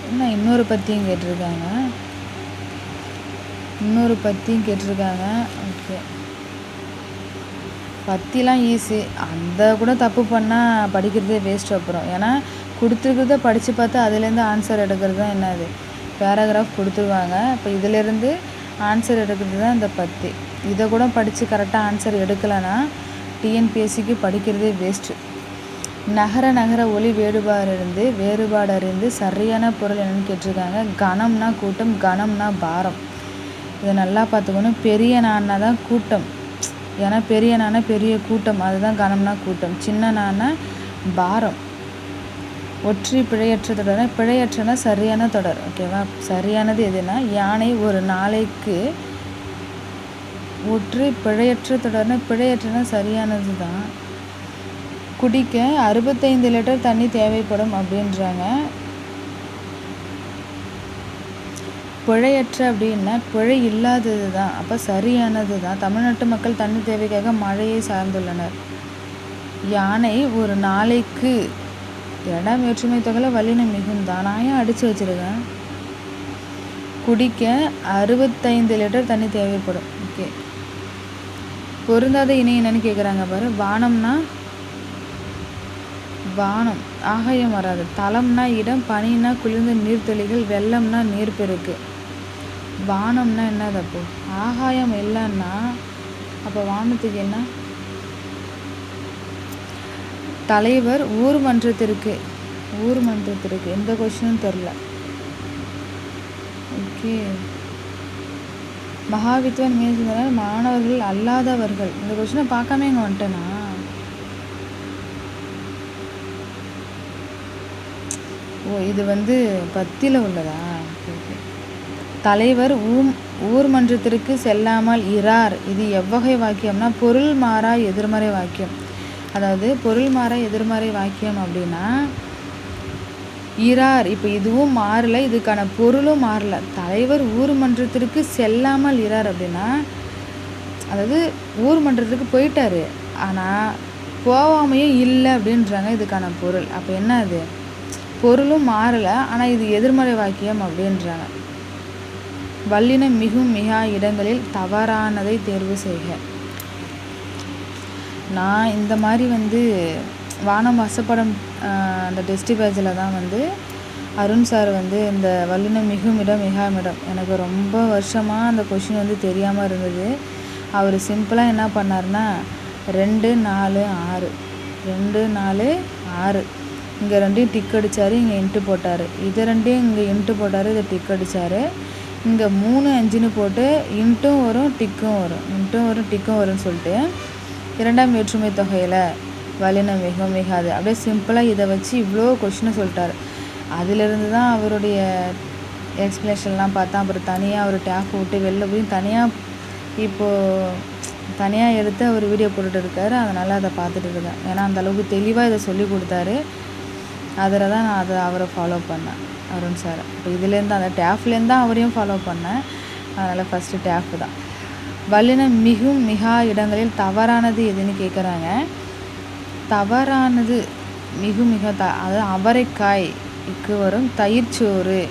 என்ன இன்னொரு பத்தியும் கேட்டிருக்காங்க. ஓகே. பத்திலாம் ஈஸி. அந்த கூட தப்பு பண்ணால் படிக்கிறதே வேஸ்ட். அப்புறம் ஏன்னா கொடுத்துருக்கிறத படித்து பார்த்தா அதுலேருந்து ஆன்சர் எடுக்கிறது தான் என்னது பேராகிராஃப் கொடுத்துருவாங்க. இப்போ இதிலேருந்து ஆன்சர் எடுக்கிறது தான் இந்த பத்தி. இதை கூட படித்து கரெக்டாக ஆன்சர் எடுக்கலைன்னா டிஎன்பிஎஸ்சிக்கு படிக்கிறதே வேஸ்ட்டு. நகர நகர ஒலி வேறுபாடு அறிந்து சரியான பொருள் என்னன்னு கேட்டிருக்காங்க. கணம்னா கூட்டம், கணம்னா பாரம். இதை நல்லா பார்த்துக்கணும். பெரிய நான்னா தான் கூட்டம். ஏன்னா பெரிய நானா பெரிய கூட்டம், அதுதான் கணம்னா கூட்டம். சின்ன நானா பாரம். ஒற்றை பிழையற்ற தொடர்னா பிழையற்றனா சரியான தொடர். ஓகேவா? சரியானது எதுனா யானை ஒரு நாளைக்கு. ஒற்றை பிழையற்ற தொடர்னா பிழையற்றனா சரியானது தான். குடிக்க 65 லிட்டர் தண்ணி தேவைப்படும் அப்படின்றாங்க. பிழையற்ற அப்படின்னா பிழை இல்லாதது தான். அப்போ சரியானது தான். தமிழ்நாட்டு மக்கள் தண்ணி தேவைக்காக மழையை சார்ந்துள்ளனர். யானை ஒரு நாளைக்கு. இடம் வேற்றுமை தொகையில் வல்லினம் மிகுந்தான். நான் ஏன் அடித்து வச்சுருக்கேன்? குடிக்க 65 லிட்டர் தண்ணி தேவைப்படும். ஓகே. பொருந்தாத இணை என்னன்னு கேட்குறாங்க பாரு. வானம்னா வானம், ஆகாயம் வராது. தலம்னா இடம், பனினா குளிர்ந்த நீர்த்துளிகள், வெள்ளம்னா நீர்ப்பெருக்கு. வானம்னா என்னது? அப்போ ஆகாயம் இல்லைன்னா அப்போ வானத்துக்கு என்ன? தலைவர் ஊர் மன்றத்திற்கு. எந்த கொஸ்டினும் தெரில. ஓகே. மகாவித்வான் மீன்ஸ் மாணவர்கள் அல்லாதவர்கள். இந்த கொஸ்டினை பார்க்காம இங்கே வந்துட்டேனா? ஓ, இது வந்து பத்தியில் உள்ளதா? ஓகே. தலைவர் ஊர் மன்றத்திற்கு செல்லாமல் இரார். இது எவ்வகை வாக்கியம்னா பொருள் மாறா எதிர்மறை வாக்கியம். அதாவது பொருள் மாறா எதிர்மறை வாக்கியம் அப்படின்னா இரார். இப்போ இதுவும் மாறலை, இதுக்கான பொருளும் மாறலை. தலைவர் ஊர் மன்றத்திற்கு செல்லாமல் இரார் அப்படின்னா அதாவது ஊர் மன்றத்துக்கு போயிட்டாரு, ஆனால் போகாமையும் இல்லை அப்படின்றாங்க. இதுக்கான பொருள் அப்போ என்ன? அது பொருளும் மாறலை, ஆனால் இது எதிர்மறை வாக்கியம் அப்படின்றாங்க. வல்லினம் மிகும் மிகா இடங்களில் தவறானதை தேர்வு செய்க. நான் இந்த மாதிரி வந்து வானம் வசப்படம் அந்த டெஸ்ட் பேஜில் தான் வந்து அருண் சார் வந்து இந்த வல்லினம் மிகும் இடம் மிகாமிடம் எனக்கு ரொம்ப வருஷமாக அந்த கொஷின் வந்து தெரியாமல் இருந்தது. அவர் சிம்பிளாக என்ன பண்ணார்னா 2 4 6 2 4 6 இங்கே ரெண்டையும் டிக் அடித்தார், இங்கே இன்ட்டு போட்டார். இதை ரெண்டையும் இங்கே இன்ட்டு போட்டார், இதை டிக் அடித்தார். இங்கே 3 5ன்னு போட்டு இன்ட்டும் வரும் டிக்கும் வரும், இன்ட்டும் வரும் டிக்கும் வரும்னு சொல்லிட்டு இரண்டாம் வேற்றுமை தொகையில் வல்லினம் மிகவும் மிகாது. அப்படியே சிம்பிளாக இதை வச்சு இவ்வளோ கொஷினை சொல்லிட்டார். அதிலிருந்து தான் அவருடைய எக்ஸ்ப்ளனேஷன்லாம் பார்த்தா. அப்புறம் தனியாக அவர் டேப் விட்டு வெளில போய் தனியாக எடுத்து அவர் வீடியோ போட்டுட்டு இருக்காரு. அதனால் அதை பார்த்துட்டு இருக்கேன். ஏன்னா அந்தளவுக்கு தெளிவாக இதை சொல்லி கொடுத்தாரு. அதில் தான் நான் அவரை ஃபாலோ பண்ணேன், அருண் சார். இப்போ இதுலேருந்து அந்த டேஃப்லேருந்து தான் அவரையும் ஃபாலோ பண்ணேன். அதனால் ஃபஸ்ட்டு டேஃப் தான். வல்லினம் மிகும் மிகா இடங்களில் தவறானது எதுன்னு கேட்குறாங்க. தவறானது மிகும் மிக அதாவது அவரைக்காய் இக்கு வரும். தயிர்ச்சோறு,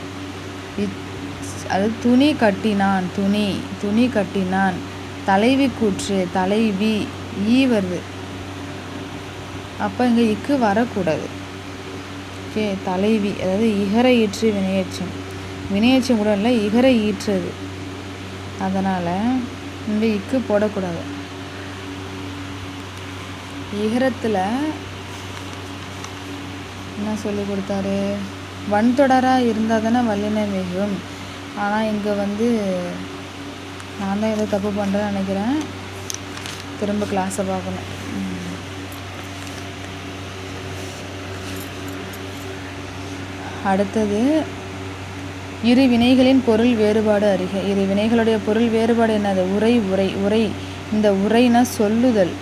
அது துணி கட்டினான். தலைவி கூற்று, தலைவி ஈ வருது. அப்போ இங்கே இக்கு வரக்கூடாது. ஓகே. தலைவி அதாவது இகர ஈற்று வினையேற்றம் கூட இல்லை, இகர ஈற்றுறது. அதனால் இங்கே இக்கு போடக்கூடாது. இகரத்தில் என்ன சொல்லி கொடுத்தாரு? வன்தொடராக இருந்தால் தானே வல்லினம் மிகும். ஆனால் இங்கே வந்து நான் தான் ஏதோ தப்பு பண்ணுறேன்னு நினைக்கிறேன். திரும்ப கிளாஸை பார்க்கணும். அடுத்தது இரு வினைகளின் பொருள் வேறுபாடு அறிக. இரு வினைகளுடைய பொருள் வேறுபாடு என்னது? உரை உரை உரை. இந்த உரைனா சொல்லுதல்,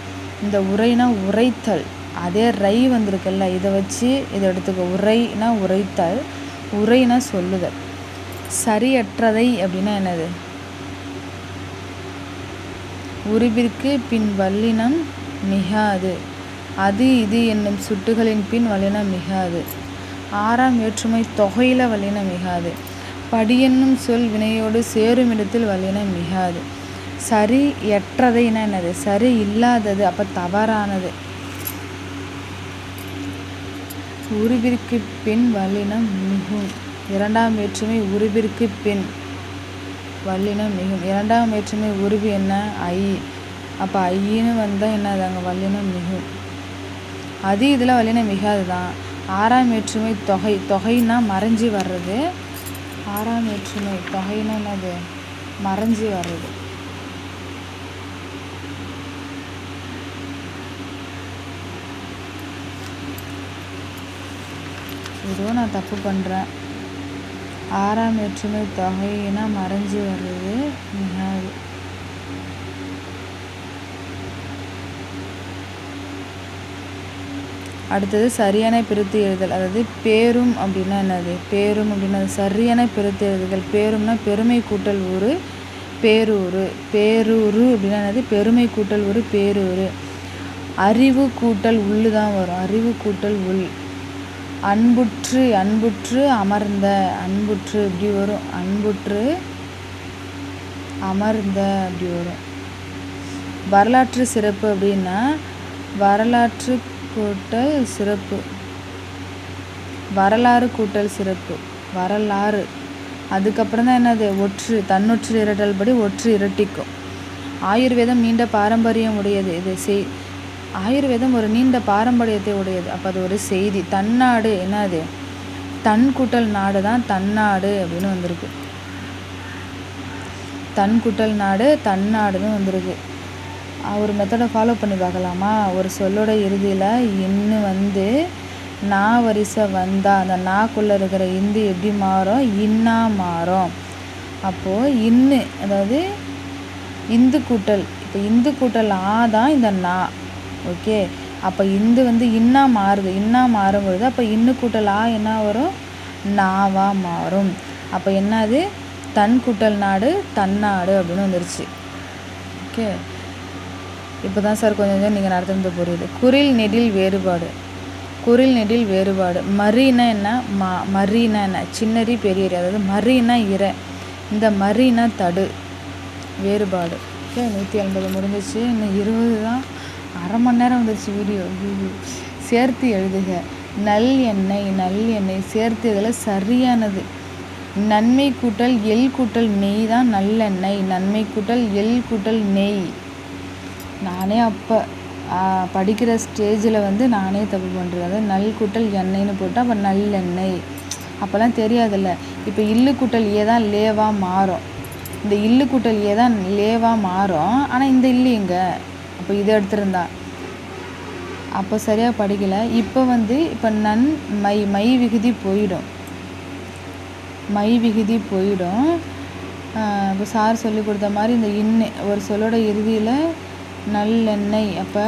இந்த உரைனா உரைத்தல். அதே ரை வந்திருக்குல்ல, இதை வச்சு இதை எடுத்துக்க. உரைனா உரைத்தல், உரைனா சொல்லுதல். சரியற்றதை அப்படின்னா என்னது? உருபிற்கு பின் வல்லினம் மிகாது. அது இது என்னும் சுட்டுகளின் பின் வல்லினம் மிகாது. ஆறாம் வேற்றுமை தொகையில வல்லினம் மிகாது. படி என்னும் சொல் வினையோடு சேரும் இடத்தில் வல்லினம் மிகாது. சரி எற்றதைன்னா என்னது? சரி இல்லாதது, அப்போ தவறானது. உருபிற்கு பின் வல்லினம் மிகும். இரண்டாம் வேற்றுமை உருபிற்கு பின் வல்லினம் மிகும். இரண்டாம் வேற்றுமை உருபு என்ன? ஐ. அப்போ ஐன்னு வந்தால் என்னது? அங்கே வல்லினம் மிகும். அது இதில் வல்லினம் மிகாது தான். ஆறாம் வேற்றுமை தொகை. தொகைன்னா மறைஞ்சி வர்றது. ஆறாம் வேற்றுமை தொகைன்னா என்னது? மறைஞ்சி வர்றது. ஏதோ நான் தப்பு பண்ணுறேன். ஆறாம் வேற்றுமை தொகைனா மறைஞ்சி வர்றது மிகாது. அடுத்தது சரியான பிரித்து எழுதல். அதாவது பேரும் அப்படின்னா என்னது? பேரும் அப்படின்னா சரியான பிரித்து எழுதுதல். பேரும்னா பெருமை கூட்டல் ஊரு, பேரூரு. பேரூரு அப்படின்னா என்னது? பெருமை கூட்டல் ஊரு, பேரூரு. அறிவு கூட்டல் உள்ளு தான் வரும். அறிவு கூட்டல் உள். அன்புற்று அன்புற்று அமர்ந்த. அன்புற்று இப்படி வரும். அன்புற்று அமர்ந்த அப்படி வரும். வரலாற்று சிறப்பு அப்படின்னா வரலாற்று கூட்டல் சிறப்பு. வரலாறு கூட்டல் சிறப்பு. வரலாறு. அதுக்கப்புறம் தான் என்னது? ஒற்று. தன்னொற்று இரட்டல் படி ஒற்று இரட்டிக்கும். ஆயுர்வேதம் நீண்ட பாரம்பரியம் உடையது. இது ஆயுர்வேதம் ஒரு நீண்ட பாரம்பரியத்தை உடையது. அப்போ அது ஒரு செய்தி. தன்னாடு என்னது? தன் கூட்டல் நாடு தான் தன்னாடு அப்படின்னு வந்திருக்கு. தன் கூட்டல் நாடு தன்னாடுன்னு வந்திருக்கு. ஒரு மெத்தடை ஃபாலோ பண்ணி பார்க்கலாமா? ஒரு சொல்லோட இறுதியில் இன்னு வந்து நா வரிசை வந்தால் அந்த நாக்குள்ளே இருக்கிற இந்து எப்படி மாறும்? இன்னா மாறும். அப்போது இன்னு அதாவது இந்து கூட்டல். இப்போ இந்து கூட்டல் ஆ தான் இந்த நா. ஓகே. அப்போ இந்து வந்து இன்னா மாறுது. இன்னா மாறும்பொழுது அப்போ இன்னு கூட்டல் ஆ என்ன வரும்? நாவா மாறும். அப்போ என்னது? தன் கூட்டல் நாடு தன்னாடு அப்படின்னு வந்துருச்சு. ஓகே. இப்போ தான் சார் கொஞ்சம் நீங்கள் நடத்துறது புரியுது. குறில் நெடில் வேறுபாடு. குறில் நெடில் வேறுபாடு. மரினா என்ன? மரினா என்ன? சின்னரி பெரியரி. அதாவது மரினா இறை. இந்த மரினா தடு. வேறுபாடு. ஓகே. 150 முடிஞ்சிச்சு. இன்னும் 20 தான். அரை மணி நேரம் வந்துருச்சு வீடியோ. சேர்த்து எழுதுக. நல் எண்ணெய். நல் எண்ணெய் சேர்த்து இதில் சரியானது. நன்மை கூட்டல் எள் கூட்டல் நெய் தான் நல்லெண்ணெய். நன்மை கூட்டல் எள் கூட்டல் நெய். நானே அப்போ படிக்கிற ஸ்டேஜில் வந்து நானே தப்பு பண்ணுறது. அதாவது நல் கூட்டல் எண்ணெய்னு போட்டால் அப்போ நல்லெண்ணெய். அப்போல்லாம் தெரியாதில்ல. இப்போ இல்லு கூட்டல் ஏ தான் லேவாக மாறும். இந்த இல்லு கூட்டல் ஏ தான் லேவாக மாறும். ஆனால் இந்த இல்லு எங்கே? அப்போ இதை எடுத்திருந்தா அப்போ சரியாக படிக்கலை. இப்போ வந்து இப்போ நன் மை மை விகுதி போயிடும். மை விகுதி போயிடும். இப்போ சார் சொல்லி கொடுத்த மாதிரி இந்த இன்னு ஒரு சொல்லோட இறுதியில் நல்லெண்ணெய். அப்போ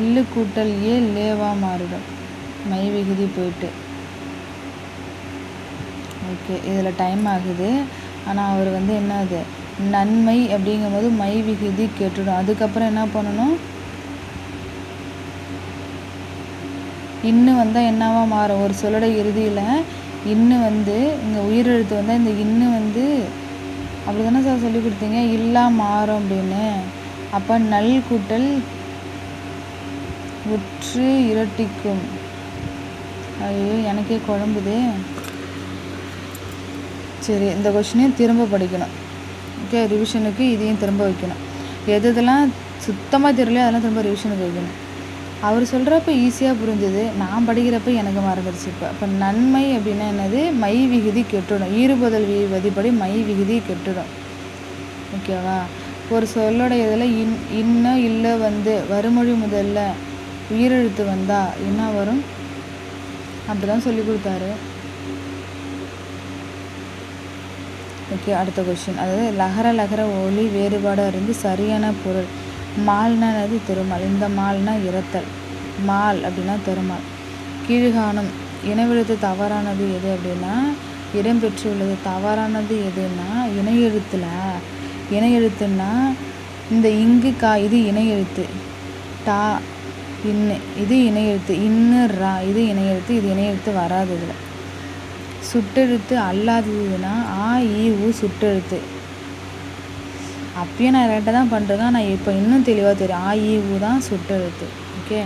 இல்லு கூட்டல் ஏ லேவாக மாறிடும். மை விகுதி போயிட்டு. ஓகே. இதில் டைம் ஆகுது. ஆனால் அவர் வந்து என்னது நன்மை அப்படிங்கும்போது மை விகுதி கேட்டுடும். அதுக்கப்புறம் என்ன பண்ணணும்? இன்னு வந்தால் என்னவா மாறும்? ஒரு சொல்லோட இறுதியில் இன்னு வந்து இங்கே உயிரெழுத்து வந்தால் இந்த இன்னு வந்து அப்படி தானே சார் சொல்லி கொடுத்தீங்க? இல்லா மாறும் அப்படின்னு. அப்போ நல் கூட்டல் உற்று இரட்டிக்கும். ஐயோ எனக்கே குழம்புது. சரி, இந்த கொஷினையும் திரும்ப படிக்கணும். ஓகே. ரிவிஷனுக்கு இதையும் திரும்ப வைக்கணும். எதெல்லாம் சுத்தமாக தெரியலையோ அதெல்லாம் திரும்ப ரிவிஷனுக்கு வைக்கணும். அவர் சொல்கிறப்ப ஈஸியாக புரிஞ்சுது. நான் படிக்கிறப்ப எனக்கு மறந்துடுச்சு. இப்போ நன்மை அப்படின்னா என்னது? மை விகுதி கெட்டுடும். ஈறுபதல் விதிப்படி மை விகுதி கெட்டுடும். ஓகேவா? ஒரு சொல்லோட இதில் இன்ன இல்லை வந்து வறுமொழி முதல்ல உயிரெழுத்து வந்தால் என்ன வரும்? அப்படி தான் சொல்லி கொடுத்தாரு. ஓகே, அடுத்த கொஷின். அதாவது லகர லகர ஒலி வேறுபாடு அறிந்து சரியான பொருள். மால்னாது திருமால். இந்த மால்னா இரத்தல். மால் அப்படின்னா திருமால். கீழ்காணும் இனவெழுத்து தவறானது எது அப்படின்னா இடம்பெற்றுள்ளது. தவறானது எதுன்னா இணை எழுத்துல. இணை எழுத்துன்னா இந்த இங்கு கா இது இணை எழுத்து. டா இன்னு இது இணை எழுத்து. இன்னு ரா இது இணை எழுத்து. இது இணை எழுத்து வராது இதில். சுட்டெழுத்து அல்லாததுன்னா ஆ இ உ சுட்டெழுத்து. அப்பயும் நான் கரெக்டாக தான் பண்ணுறேன். நான் இப்போ இன்னும் தெளிவாக தெரியும். ஆ இ உ தான் சுட்டெழுத்து. ஓகே.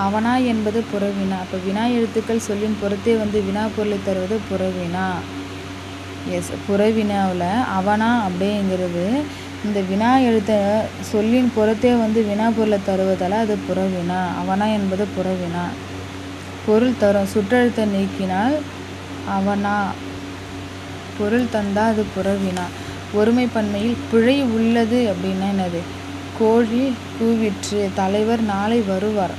அவனா என்பது புறவினா. அப்போ வினா எழுத்துக்கள் சொல்லின் புறத்தே வந்து வினா பொருளை தருவது புறவினா. எஸ், புறவினாவில் அவனா அப்படிங்கிறது இந்த வினா எழுத்த சொல்லின் புறத்தே வந்து வினா பொருளை தருவதால் அது புறவினா. அவனா என்பது புறவினா. பொருள் தரும். சுற்றெழுத்தை நீக்கினால் அவனா. பொருள் தந்தால் அது புறவினா. ஒருமை பன்மையில் பிழை உள்ளது அப்படின்னா என்னது? கோழி கூவிற்று. தலைவர் நாளை வருவார்.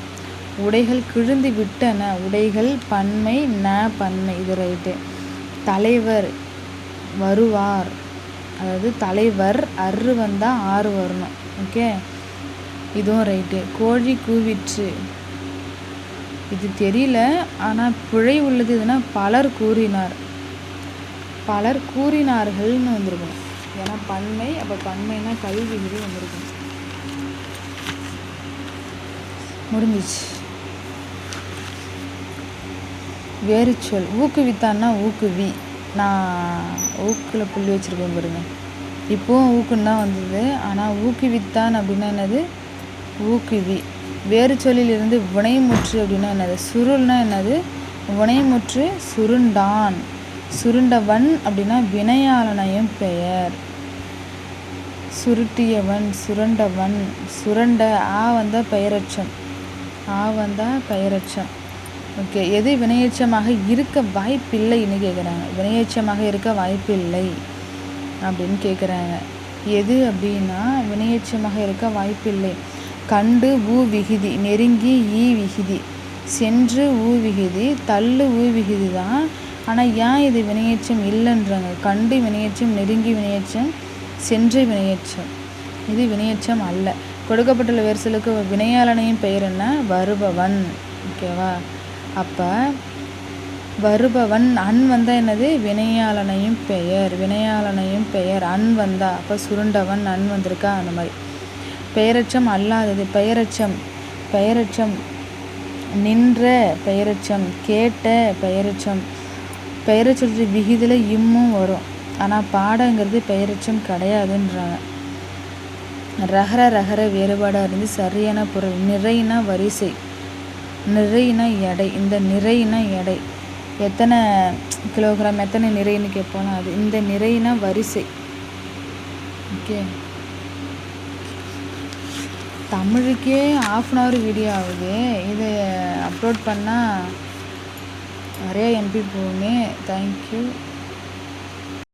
உடைகள் கிழிந்து விட்டன. உடைகள் பன்மை, ந பன்மை. இது ரைட்டு. தலைவர் வருவார். அதாவது தலைவர் அரு வந்தால் ஆறு வரணும். ஓகே, இதுவும் ரைட்டு. கோழி கூவிற்று. இது தெரியல, ஆனால் பிழை உள்ளது இதுனா பலர் கூறினார். பலர் கூறினார்கள்னு வந்திருக்கணும். ஏன்னா பன்மை, அப்போ பன்மைனா கல்விகிரி வந்திருக்கணும். முடிஞ்சிச்சு. வேறு சொல். ஊக்குவித்தான்னா ஊக்குவி. நான் ஊக்கில் புள்ளி வச்சுருக்கேன் பாருங்க. இப்போவும் ஊக்குன்னு தான் வந்தது. ஆனால் ஊக்குவித்தான் அப்படின்னா என்னது? ஊக்குவி. வேறு சொல்லிலிருந்து வினைமுற்று அப்படின்னா என்னது? சுருள்னா என்னது? வினைமுற்று சுருண்டான். சுருண்டவன் அப்படின்னா வினையாளனையும் பெயர். சுருட்டியவன், சுரண்டவன். சுரண்ட ஆ வந்தால் பெயரச்சம். ஆ வந்தால் பெயரச்சம். ஓகே, எது வினையச்சமாக இருக்க வாய்ப்பில்லைன்னு கேட்குறாங்க. வினையச்சமாக இருக்க வாய்ப்பில்லை அப்படின்னு கேட்குறாங்க. எது அப்படின்னா வினையச்சமாக இருக்க வாய்ப்பில்லை. கண்டு ஊ விகுதி. நெருங்கி ஈ விகுதி. சென்று ஊ விகுதி. தள்ளு ஊ விகுதி தான். ஆனால் ஏன் இது வினையச்சம் இல்லைன்றாங்க? கண்டு வினையச்சம், நெருங்கி வினையச்சம், சென்று வினையச்சம். இது வினையச்சம் அல்ல. கொடுக்கப்பட்டுள்ள வேறு சொல்லுக்கு வினையாளனையும் பெயர் என்ன? வருபவன். ஓகேவா? அப்போ வருபவன் அன் வந்தால் என்னது? வினையாளனையும் பெயர். வினையாளனையும் பெயர் அன் வந்தா. அப்போ சுருண்டவன் அன் வந்திருக்கா? அந்த மாதிரி. பெயரச்சம் அல்லாதது. பெயரச்சம். பெயரச்சம் நின்ற பெயரச்சம். கேட்ட பெயரச்சம். பெயரச்சொல்லிட்டு விகுதியில் இம்மும் வரும். ஆனால் பாடங்கிறது பெயரச்சம் கிடையாதுன்றாங்க. ரகர ரகர வேறுபாடு அறிந்து சரியான பொருள். நிறைனா வரிசை. நிறைனா எடை. இந்த நிறைனா எடை. எத்தனை கிலோகிராம், எத்தனை நிறைன்னு கேட்போம். அது இந்த நிறைனா வரிசை. ஓகே, தமிழுக்கே ½ வீடியோ ஆகுது. இது அப்லோட் பண்ணால் நிறையா எம்பி போகுமே. தேங்க்யூ.